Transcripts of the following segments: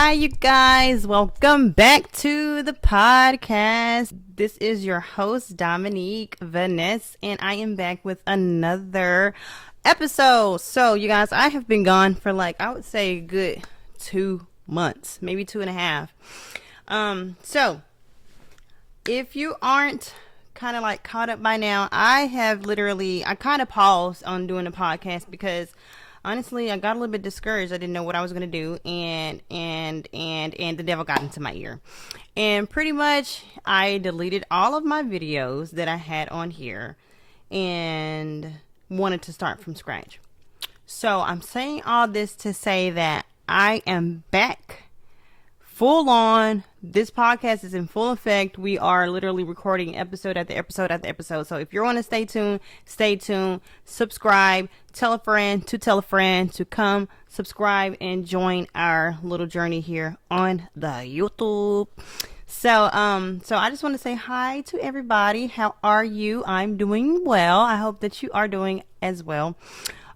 Hi, you guys. Welcome back to the podcast. This is your host, Dominique Vanessa, and I am back with another episode. So, you guys, I have been gone for I would say a good 2 months, maybe 2.5. So, if you aren't kind of caught up by now, I kind of paused on doing the podcast because honestly, I got a little bit discouraged. I didn't know what I was going to do, and the devil got into my ear. And pretty much I deleted all of my videos that I had on here and wanted to start from scratch. So I'm saying all this to say that I am back full on. This podcast is in full effect. We are literally recording episode after episode after episode. So if you want to stay tuned, subscribe, tell a friend to come subscribe and join our little journey here on the YouTube. So I just want to say hi to everybody. How are you? I'm doing well. I hope that you are doing as well.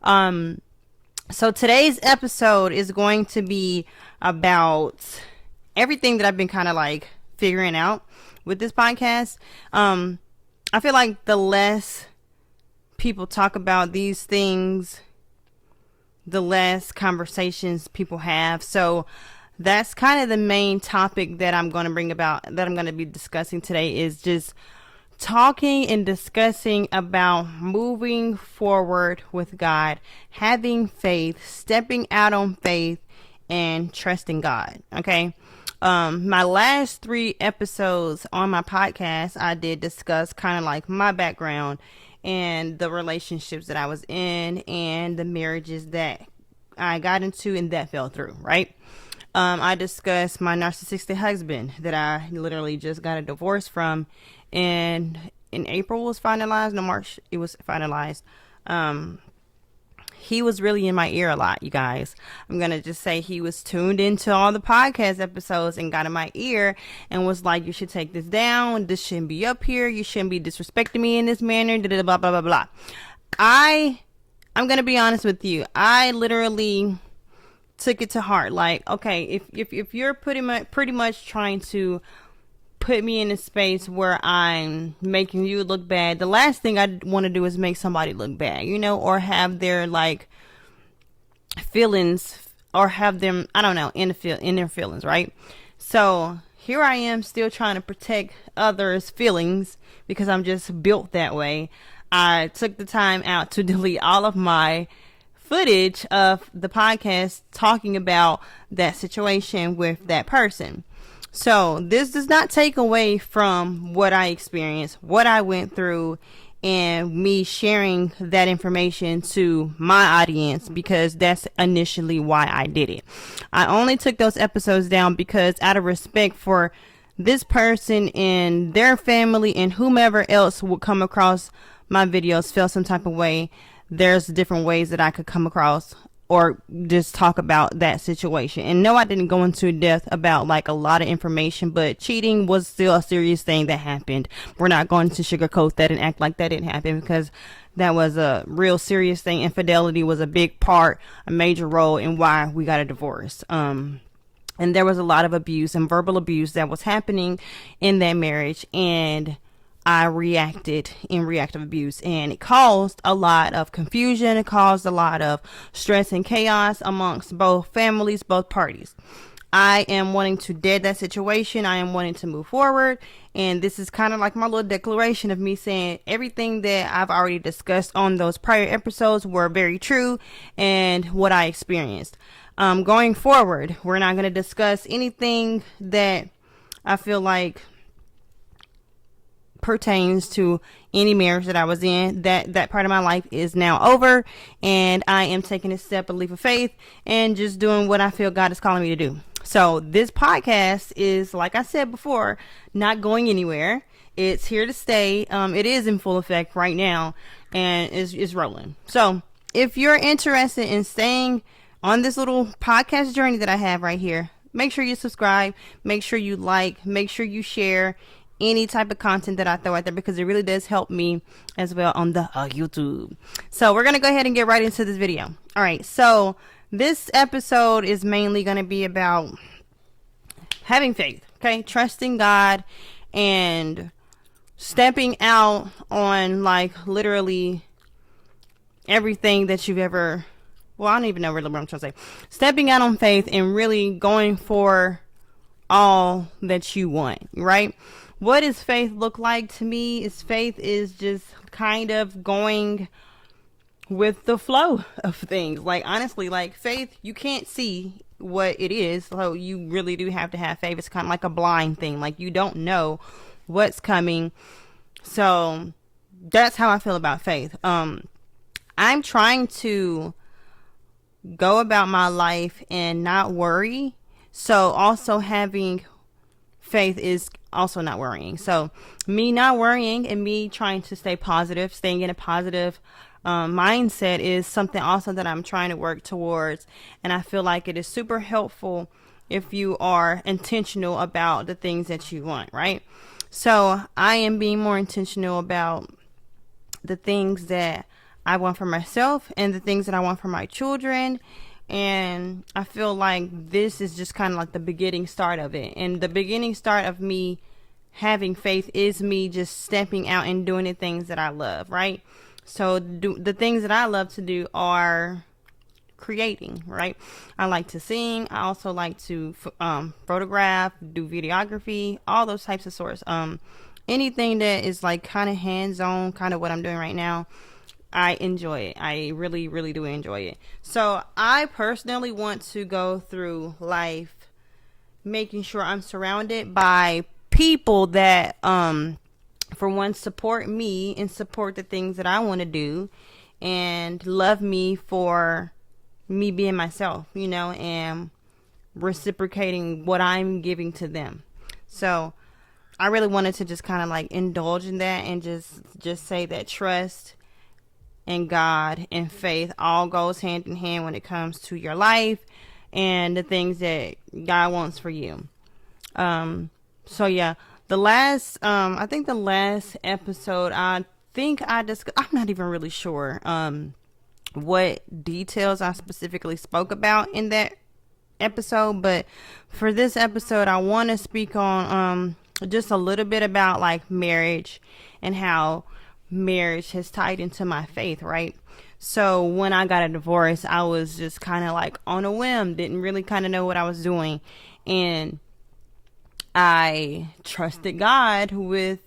So today's episode is going to be about everything that I've been kind of figuring out with this podcast. I feel like the less people talk about these things, the less conversations people have. So that's kind of the main topic that I'm going to be discussing today, is just talking and discussing about moving forward with God, having faith, stepping out on faith, and trusting God. Okay. My last 3 episodes on my podcast, I did discuss kind of my background and the relationships that I was in and the marriages that I got into and that fell through, right? I discussed my narcissistic husband that I literally just got a divorce from, and in April was finalized. No, March it was finalized. He was really in my ear a lot, you guys. I'm going to just say he was tuned into all the podcast episodes and got in my ear and was like, you should take this down. This shouldn't be up here. You shouldn't be disrespecting me in this manner. Blah, blah, blah, blah. I'm going to be honest with you. I literally took it to heart. Okay, if you're pretty much trying to put me in a space where I'm making you look bad, the last thing I want to do is make somebody look bad, or have their feelings, or have them, I don't know, in their feelings, right? So here I am still trying to protect others' feelings because I'm just built that way. I took the time out to delete all of my footage of the podcast talking about that situation with that person. So this does not take away from what I experienced, what I went through, and me sharing that information to my audience, because that's initially why I did it. I only took those episodes down because out of respect for this person and their family and whomever else would come across my videos, feel some type of way. There's different ways that I could come across or just talk about that situation. And no, I didn't go into depth about a lot of information, but cheating was still a serious thing that happened. We're not going to sugarcoat that and act like that didn't happen, because that was a real serious thing. Infidelity was a big part, a major role in why we got a divorce. And there was a lot of abuse and verbal abuse that was happening in that marriage, and I reacted in reactive abuse, and it caused a lot of confusion. It caused a lot of stress and chaos amongst both families, both parties. I am wanting to dead that situation. I am wanting to move forward. And this is kind of my little declaration of me saying everything that I've already discussed on those prior episodes were very true and what I experienced. Going forward, we're not going to discuss anything that I feel like pertains to any marriage that I was in. That part of my life is now over, and I am taking a leap of faith and just doing what I feel God is calling me to do. So this podcast is, like I said before, not going anywhere. It's here to stay. It is in full effect right now, and it's rolling. So if you're interested in staying on this little podcast journey that I have right here, make sure you subscribe, make sure you make sure you share any type of content that I throw out there, because it really does help me as well on the YouTube. So we're going to go ahead and get right into this video. All right. So this episode is mainly going to be about having faith, okay? Trusting God and stepping out on like literally everything that you've ever, well, I don't even know really what I'm trying to say. Stepping out on faith and really going for all that you want, right? What does faith look like to me? Is faith is just kind of going with the flow of things. Like honestly, like faith, you can't see what it is, so you really do have to have faith. It's kind of like a blind thing. Like you don't know what's coming. So that's how I feel about faith. I'm trying to go about my life and not worry. So also having faith is also not worrying. So me not worrying and me trying to stay positive, staying in a positive mindset is something also that I'm trying to work towards. And I feel like it is super helpful if you are intentional about the things that you want, right? So I am being more intentional about the things that I want for myself and the things that I want for my children. And I feel like this is just kind of like the beginning start of it. And the beginning start of me having faith is me just stepping out and doing the things that I love, right? So the things that I love to do are creating, right? I like to sing. I also like to photograph, do videography, all those types of sorts. Anything that is like kind of hands-on, kind of what I'm doing right now, I enjoy it. I really, really do enjoy it. So I personally want to go through life making sure I'm surrounded by people that, for one, support me and support the things that I want to do and love me for me being myself, you know, and reciprocating what I'm giving to them. So I really wanted to just kind of like indulge in that and just say that trust and God and faith all goes hand in hand when it comes to your life and the things that God wants for you. So yeah, the last, I think the last episode, I'm not even really sure, what details I specifically spoke about in that episode, but for this episode, I want to speak on, just a little bit about like marriage and how marriage has tied into my faith, right? So when I got a divorce, I was just kind of like on a whim, didn't really kind of know what I was doing. And I trusted God with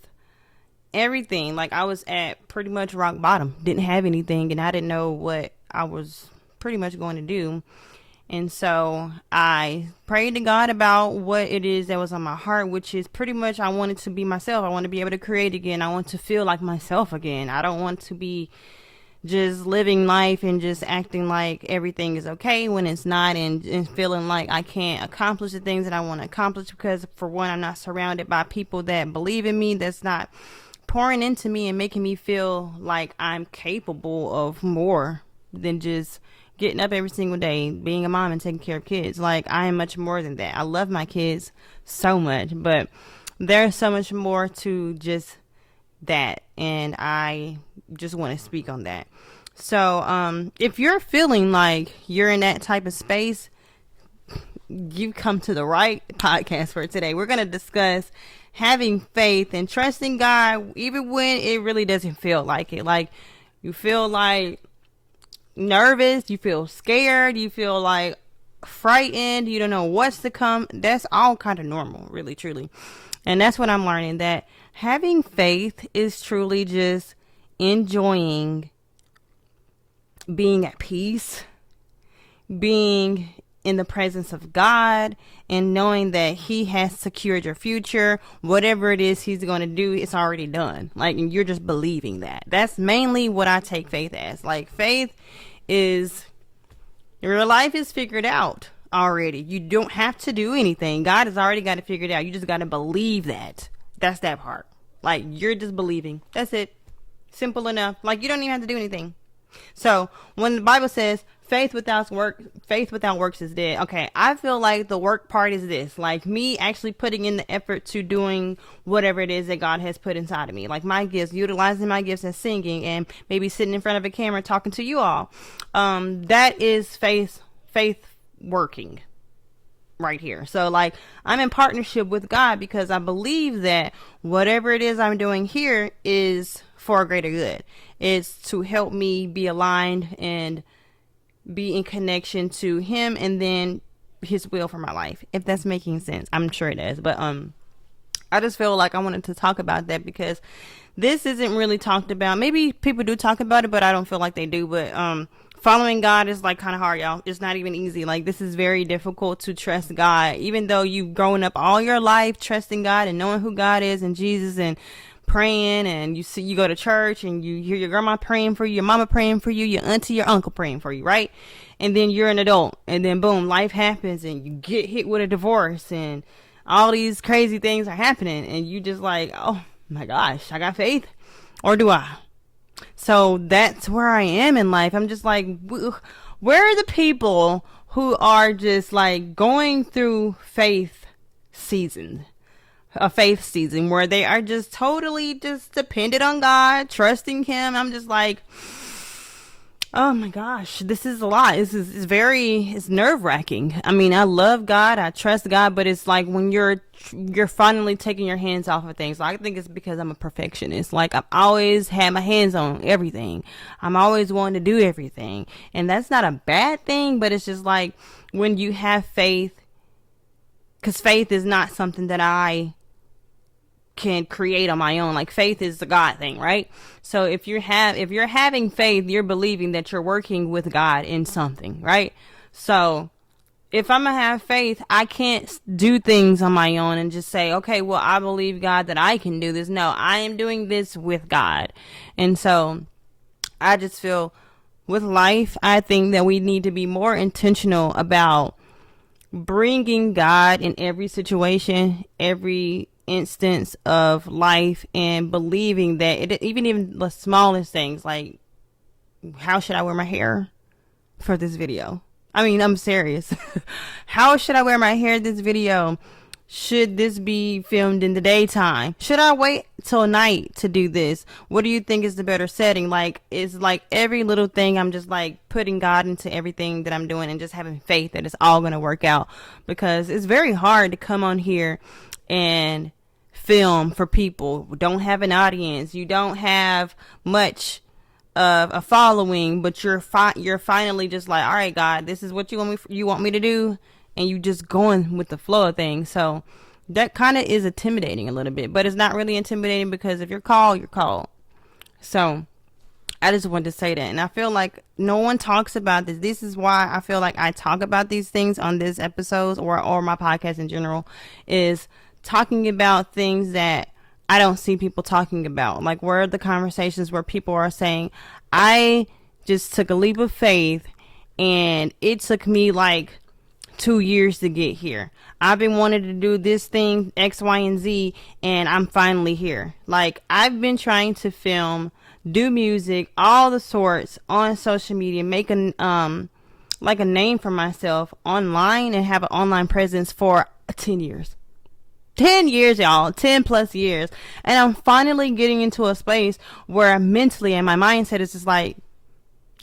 everything. Like I was at pretty much rock bottom, didn't have anything, and I didn't know what I was pretty much going to do. And so I prayed to God about what it is that was on my heart, which is pretty much I wanted to be myself. I want to be able to create again. I want to feel like myself again. I don't want to be just living life and just acting like everything is okay when it's not, and feeling like I can't accomplish the things that I want to accomplish because, for one, I'm not surrounded by people that believe in me, that's not pouring into me and making me feel like I'm capable of more than just getting up every single day, being a mom and taking care of kids. Like, I am much more than that. I love my kids so much, but there's so much more to just that, and I just want to speak on that. So if you're feeling like you're in that type of space, you come to the right podcast for today. We're going to discuss having faith and trusting God even when it really doesn't feel like it. Like, you feel like nervous, you feel scared, you feel like frightened, you don't know what's to come. That's all kind of normal, really, truly. And that's what I'm learning, that having faith is truly just enjoying being at peace, being in the presence of God, and knowing that He has secured your future. Whatever it is He's going to do, it's already done. Like, and you're just believing that. That's mainly what I take faith as. Like, faith is your life is figured out already. You don't have to do anything. God has already got it figured out. You just got to believe that. That's that part. Like, you're just believing. That's it. Simple enough. Like, you don't even have to do anything. So when the Bible says faith without works is dead. Okay, I feel like the work part is this, like me actually putting in the effort to doing whatever it is that God has put inside of me, like my gifts, utilizing my gifts as singing and maybe sitting in front of a camera talking to you all. That is faith working. right here. So like I'm in partnership with God because I believe that whatever it is I'm doing here is for a greater good. It's to help me be aligned and be in connection to him and then his will for my life. If that's making sense. I'm sure it is. But I just feel like I wanted to talk about that because this isn't really talked about. Maybe people do talk about it, but I don't feel like they do. But following God is like kind of hard, y'all. It's not even easy. Like this is very difficult to trust God, even though you've grown up all your life trusting God and knowing who God is and Jesus and praying, and you go to church and you hear your grandma praying for you, your mama praying for you, your auntie, your uncle praying for you, right? And then you're an adult, and then boom, life happens, and you get hit with a divorce, and all these crazy things are happening, and you just like, oh my gosh, I got faith, or do I? So that's where I am in life. I'm just like, where are the people who are just like going through a faith season where they are just totally just dependent on God, trusting him? I'm just like, oh my gosh, this is a lot. It's nerve wracking. I mean, I love God, I trust God, but it's like when you're finally taking your hands off of things. I think it's because I'm a perfectionist. Like I've always had my hands on everything. I'm always wanting to do everything. And that's not a bad thing, but it's just like when you have faith, because faith is not something that I can create on my own. Like faith is the God thing, right? So if you're having faith, you're believing that you're working with God in something, right? So if I'm gonna have faith, I can't do things on my own and just say, okay, well, I believe God that I can do this. No, I am doing this with God. And so I just feel with life, I think that we need to be more intentional about bringing God in every situation, every instance of life, and believing that even the smallest things, like how should I wear my hair for this video? I mean, I'm serious. How should I wear my hair this video? Should this be filmed in the daytime? Should I wait till night to do this? What do you think is the better setting? Like, it's like every little thing, I'm just like putting God into everything that I'm doing and just having faith that it's all going to work out, because it's very hard to come on here and film for people who don't have an audience. You don't have much of a following, but you're finally just like, all right, God, this is what you want me to do, and you just going with the flow of things. So that kind of is intimidating a little bit, but it's not really intimidating because if you're called, you're called. So I just wanted to say that, and I feel like no one talks about this. This is why I feel like I talk about these things on this episodes or my podcast in general, is talking about things that I don't see people talking about. Like, where are the conversations where people are saying, I just took a leap of faith and it took me like 2 years to get here. I've been wanting to do this thing, X, Y, and Z, and I'm finally here. Like, I've been trying to film, do music, all the sorts on social media, make like a name for myself online and have an online presence for 10 years. 10 years, y'all, 10 plus years. And I'm finally getting into a space where mentally and my mindset is just like,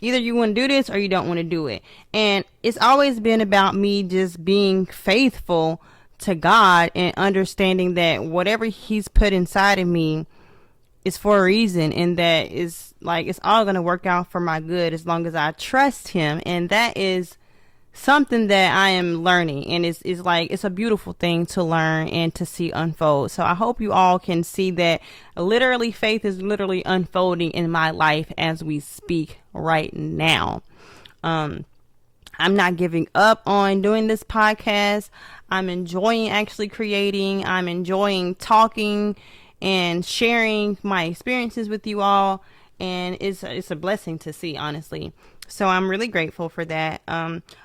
either you want to do this or you don't want to do it. And it's always been about me just being faithful to God and understanding that whatever he's put inside of me is for a reason, and that is like, it's all going to work out for my good as long as I trust him. And that is something that I am learning, and it's like, it's a beautiful thing to learn and to see unfold. So I hope you all can see that literally faith is literally unfolding in my life as we speak right now. I'm not giving up on doing this podcast. I'm enjoying actually creating. I'm enjoying talking and sharing my experiences with you all, and it's a blessing to see, honestly. So I'm really grateful for that.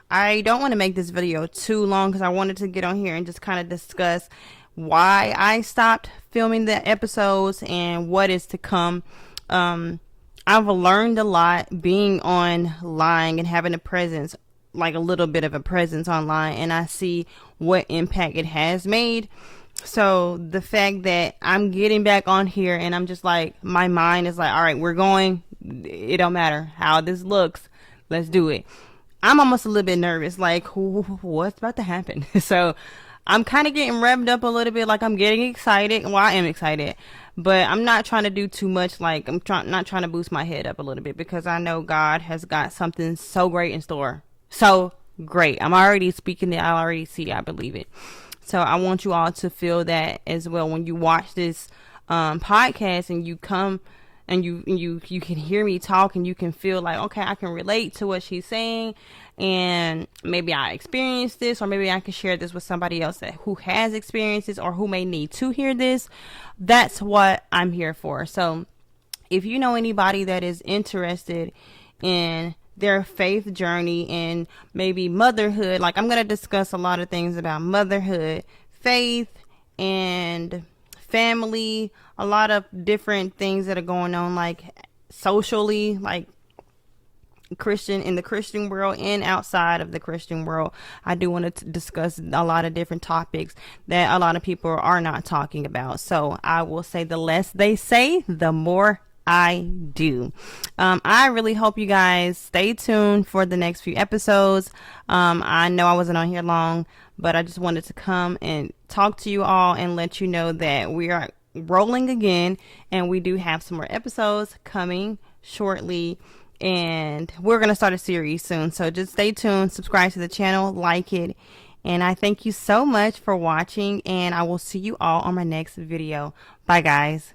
I don't want to make this video too long because I wanted to get on here and just kind of discuss why I stopped filming the episodes and what is to come. I've learned a lot being online and having a presence, like a little bit of a presence online, and I see what impact it has made. So the fact that I'm getting back on here and I'm just like, my mind is like, all right, we're going. It don't matter how this looks. Let's do it. I'm almost a little bit nervous, like what's about to happen. So I'm kind of getting revved up a little bit, like I'm getting excited. Well, I am excited, but I'm not trying to do too much. Like not trying to boost my head up a little bit, because I know God has got something so great in store. So great. I'm already speaking it. I already see. I believe it. So I want you all to feel that as well when you watch this podcast, and you come and you can hear me talk, and you can feel like, okay, I can relate to what she's saying, and maybe I experienced this, or maybe I can share this with somebody else who has experienced this, or who may need to hear this. That's what I'm here for. So if you know anybody that is interested in their faith journey and maybe motherhood, like I'm going to discuss a lot of things about motherhood, faith, and family, a lot of different things that are going on, like socially, like in the Christian world and outside of the Christian world. I do want to discuss a lot of different topics that a lot of people are not talking about. So I will say, the less they say, the more I do. I really hope you guys stay tuned for the next few episodes. I know I wasn't on here long, but I just wanted to come and talk to you all and let you know that we are rolling again, and we do have some more episodes coming shortly, and we're going to start a series soon. So just stay tuned, subscribe to the channel, like it, and I thank you so much for watching, and I will see you all on my next video. Bye, guys.